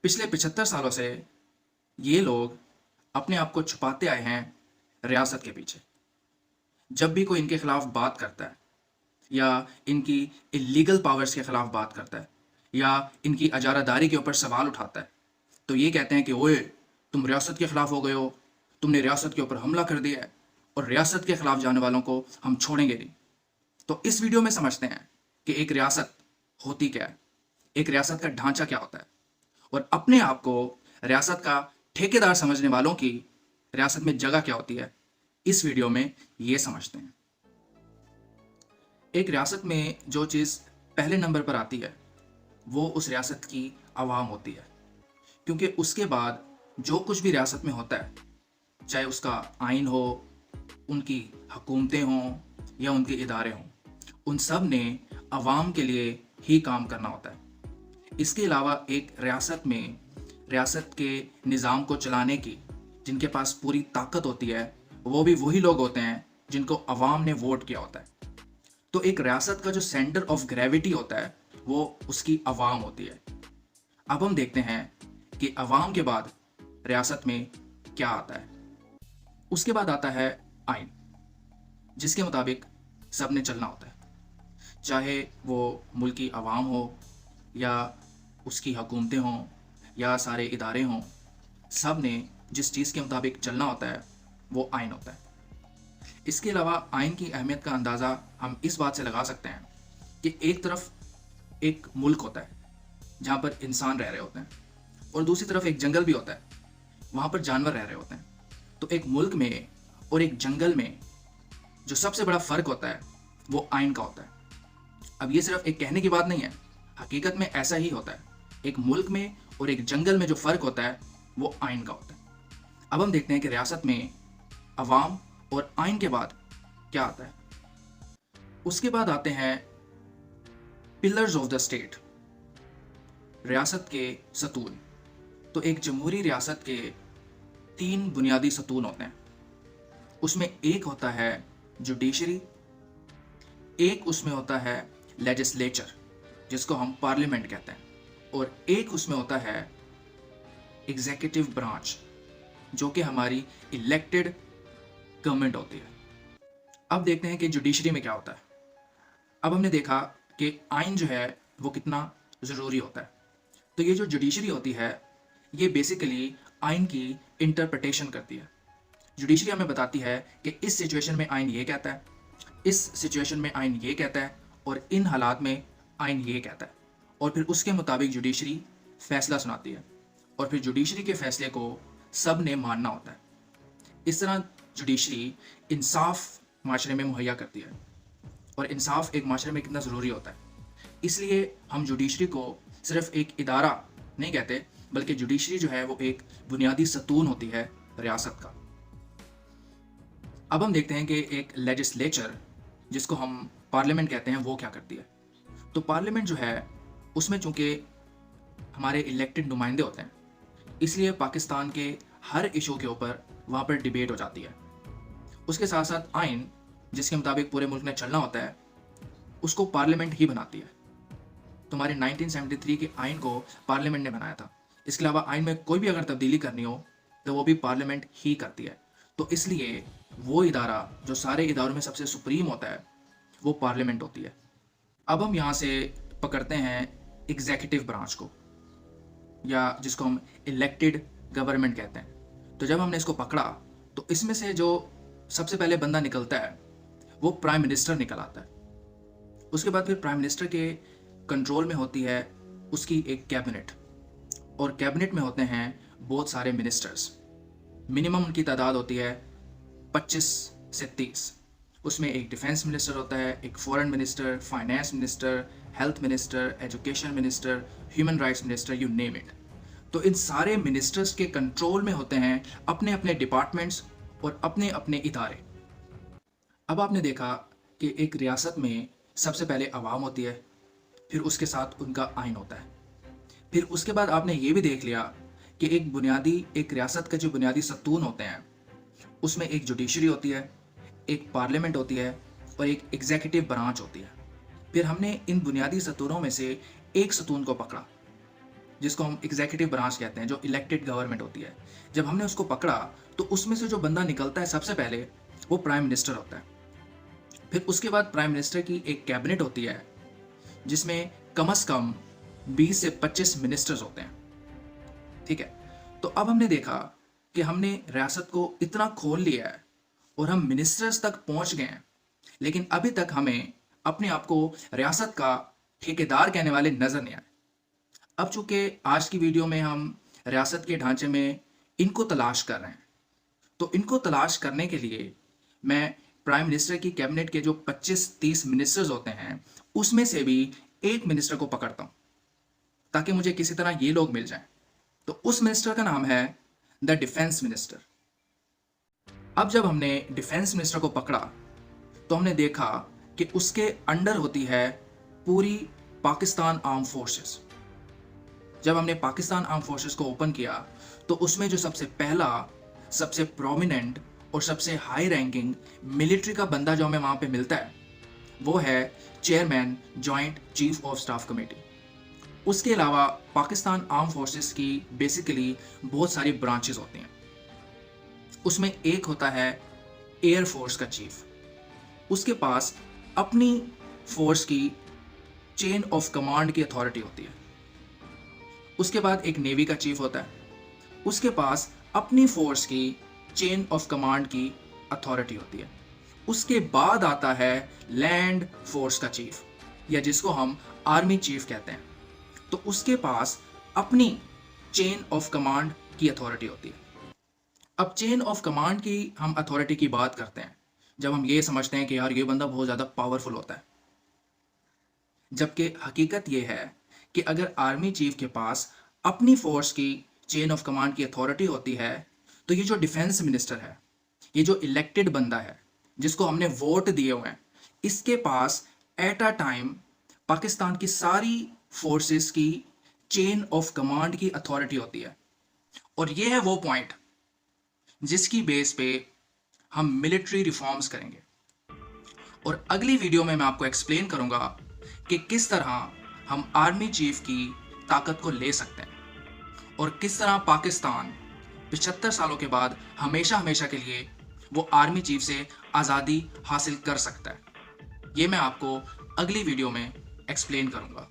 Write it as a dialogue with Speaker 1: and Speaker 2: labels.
Speaker 1: पिछले 75 सालों से ये लोग अपने आप को छुपाते आए हैं रियासत के पीछे। जब भी कोई इनके खिलाफ बात करता है या इनकी इलीगल पावर्स के खिलाफ बात करता है या इनकी अजारादारी के ऊपर सवाल उठाता है, तो ये कहते हैं कि ओए, तुम रियासत के खिलाफ हो गए हो, तुमने रियासत के ऊपर हमला कर दिया है और रियासत के खिलाफ जाने वालों को हम छोड़ेंगे नहीं। तो इस वीडियो में समझते हैं कि एक रियासत होती क्या है, एक रियासत का ढांचा क्या होता है और अपने आप को रियासत का ठेकेदार समझने वालों की रियासत में जगह क्या होती है। इस वीडियो में ये समझते हैं। एक रियासत में जो चीज़ पहले नंबर पर आती है वो उस रियासत की आवाम होती है, क्योंकि उसके बाद जो कुछ भी रियासत में होता है, चाहे उसका आइन हो, उनकी हुकूमतें हों या उनके इदारे हों, उन सब ने आवाम के लिए ही काम करना होता है। इसके अलावा एक रियासत में रियासत के निज़ाम को चलाने की जिनके पास पूरी ताकत होती है, वो भी वही लोग होते हैं जिनको अवाम ने वोट किया होता है। तो एक रियासत का जो सेंटर ऑफ ग्रेविटी होता है वो उसकी अवाम होती है। अब हम देखते हैं कि अवाम के बाद रियासत में क्या आता है। उसके बाद आता है आइन, जिसके मुताबिक सब ने चलना होता है, चाहे वो मुल्की अवाम हो या उसकी हुकूमतें हों या सारे इदारे हों। सब ने जिस चीज़ के मुताबिक चलना होता है वो आइन होता है। इसके अलावा आइन की अहमियत का अंदाज़ा हम इस बात से लगा सकते हैं कि एक तरफ एक मुल्क होता है जहाँ पर इंसान रह रहे होते हैं और दूसरी तरफ एक जंगल भी होता है, वहाँ पर जानवर रह रहे होते हैं। तो एक मुल्क में और एक जंगल में जो सबसे बड़ा फ़र्क होता है वो आइन का होता है। अब ये सिर्फ एक कहने की बात नहीं है, हकीकत में ऐसा ही होता है। एक मुल्क में और एक जंगल में जो फ़र्क होता है वो आइन का होता है। अब हम देखते हैं कि रियासत में अवाम और आइन के बाद क्या आता है। उसके बाद आते हैं पिलर्स ऑफ द स्टेट, रियासत के सतून। तो एक जमहूरी रियासत के 3 बुनियादी सतून होते हैं। उसमें एक होता है जुडिशरी, एक उसमें होता है लेजिस्लेचर जिसको हम पार्लियामेंट कहते हैं, और एक उसमें होता है एग्जीक्यूटिव ब्रांच जो कि हमारी इलेक्टेड गवर्नमेंट होती है। अब देखते हैं कि जुडिशरी में क्या होता है। अब हमने देखा कि आइन जो है वो कितना ज़रूरी होता है। तो ये जो जुडिशरी होती है ये बेसिकली आइन की इंटरप्रिटेशन करती है। जुडिशरी हमें बताती है कि इस सिचुएशन में आइन ये कहता है, इस सिचुएशन में आइन ये कहता है और इन हालात में आइन ये कहता है, और फिर उसके मुताबिक जुडिशरी फैसला सुनाती है और फिर जुडिशरी के फैसले को सब ने मानना होता है। इस तरह जुडिशरी इंसाफ माशरे में मुहैया करती है, और इंसाफ एक माशरे में कितना ज़रूरी होता है। इसलिए हम जुडिशरी को सिर्फ एक इदारा नहीं कहते, बल्कि जुडिशरी जो है वो एक बुनियादी सतून होती है रियासत का। अब हम देखते हैं कि एक लेजिस्लेचर जिसको हम पार्लियामेंट कहते हैं वो क्या करती है। तो पार्लियामेंट जो है उसमें चूंकि हमारे इलेक्टेड नुमाइंदे होते हैं, इसलिए पाकिस्तान के हर इशू के ऊपर वहाँ पर डिबेट हो जाती है। उसके साथ साथ आइन जिसके मुताबिक पूरे मुल्क में चलना होता है उसको पार्लियामेंट ही बनाती है। तो हमारे 1973 के आइन को पार्लियामेंट ने बनाया था। इसके अलावा आइन में कोई भी अगर तब्दीली करनी हो तो वो भी पार्लियामेंट ही करती है। तो इसलिए वो इदारा जो सारे इदारों में सबसे सुप्रीम होता है वो पार्लियामेंट होती है। अब हम यहाँ से पकड़ते हैं एग्जीक्यूटिव ब्रांच को, या जिसको हम इलेक्टेड गवर्नमेंट कहते हैं। तो जब हमने इसको पकड़ा तो इसमें से जो सबसे पहले बंदा निकलता है वो प्राइम मिनिस्टर निकल आता है। उसके बाद फिर प्राइम मिनिस्टर के कंट्रोल में होती है उसकी एक कैबिनेट, और कैबिनेट में होते हैं बहुत सारे मिनिस्टर्स। मिनिमम उनकी तादाद होती है 25 से 30। उसमें एक डिफेंस मिनिस्टर होता है, एक foreign minister, finance minister, health minister, education minister, human rights minister, you name it. तो इन सारे मिनिस्टर्स के कंट्रोल में होते हैं अपने अपने डिपार्टमेंट्स और अपने अपने इदारे। अब आपने देखा कि एक रियासत में सबसे पहले अवाम होती है, फिर उसके साथ उनका आइन होता है। फिर उसके बाद आपने ये भी देख लिया कि एक रियासत के जो बुनियादी सतून होते हैं उसमें एक जुडिशरी होती है, एक पार्लियामेंट होती है और एक एग्जीक्यूटिव ब्रांच होती है। फिर हमने इन बुनियादी सतूनों में से एक सतून को पकड़ा जिसको हम एग्जीक्यूटिव ब्रांच कहते हैं, जो इलेक्टेड गवर्नमेंट होती है, जब हमने उसको पकड़ा तो उसमें से जो बंदा निकलता है सबसे पहले वो प्राइम मिनिस्टर होता है। फिर उसके बाद प्राइम मिनिस्टर की एक कैबिनेट होती है जिसमें कम से कम 20 से 25 मिनिस्टर्स होते हैं। ठीक है, तो अब हमने देखा कि हमने रियासत को इतना खोल लिया है और हम मिनिस्टर्स तक पहुंच गए हैं, लेकिन अभी तक हमें अपने आप को रियासत का ठेकेदार कहने वाले नजर नहीं आए। अब चूंकि आज की वीडियो में हम रियासत के ढांचे में इनको तलाश कर रहे हैं, तो इनको तलाश करने के लिए मैं प्राइम मिनिस्टर की कैबिनेट के जो 25-30 मिनिस्टर्स होते हैं उसमें से भी एक मिनिस्टर को पकड़ता हूं ताकि मुझे किसी तरह ये लोग मिल जाएं। तो उस मिनिस्टर का नाम है द डिफेंस मिनिस्टर। अब जब हमने डिफेंस मिनिस्टर को पकड़ा तो हमने देखा कि उसके अंडर होती है पूरी पाकिस्तान आर्म फोर्सेस। जब हमने पाकिस्तान आर्म फोर्सेस को ओपन किया तो उसमें जो सबसे पहला, सबसे प्रोमिनेंट और सबसे हाई रैंकिंग मिलिट्री का बंदा जो हमें वहां पे मिलता है वो है chairman joint chief of staff committee. उसके अलावा पाकिस्तान आर्म फोर्सेस की बेसिकली बहुत सारी ब्रांचेस होती हैं। उसमें एक होता है एयर फोर्स का चीफ, उसके पास अपनी फोर्स की चेन ऑफ कमांड की अथॉरिटी होती है। उसके बाद एक नेवी का चीफ होता है, उसके पास अपनी फोर्स की चेन ऑफ कमांड की अथॉरिटी होती है। उसके बाद आता है लैंड फोर्स का चीफ, या जिसको हम आर्मी चीफ कहते हैं, तो उसके पास अपनी चेन ऑफ कमांड की अथॉरिटी होती है। अब चेन ऑफ कमांड की हम अथॉरिटी की बात करते हैं जब हम ये समझते हैं कि यार ये बंदा बहुत ज़्यादा पावरफुल होता है, जबकि हकीकत ये है कि अगर आर्मी चीफ के पास अपनी फोर्स की चेन ऑफ कमांड की अथॉरिटी होती है तो ये जो डिफेंस मिनिस्टर है, ये जो इलेक्टेड बंदा है जिसको हमने वोट दिए हुए हैं, इसके पास एट अ टाइम पाकिस्तान की सारी फोर्सेस की चेन ऑफ कमांड की अथॉरिटी होती है। और ये है वो पॉइंट जिसकी बेस पे हम मिलिट्री रिफॉर्म्स करेंगे। और अगली वीडियो में मैं आपको एक्सप्लेन करूंगा कि किस तरह हम आर्मी चीफ की ताकत को ले सकते हैं और किस तरह पाकिस्तान 75 सालों के बाद हमेशा हमेशा के लिए वो आर्मी चीफ से आज़ादी हासिल कर सकता है। ये मैं आपको अगली वीडियो में एक्सप्लेन करूंगा।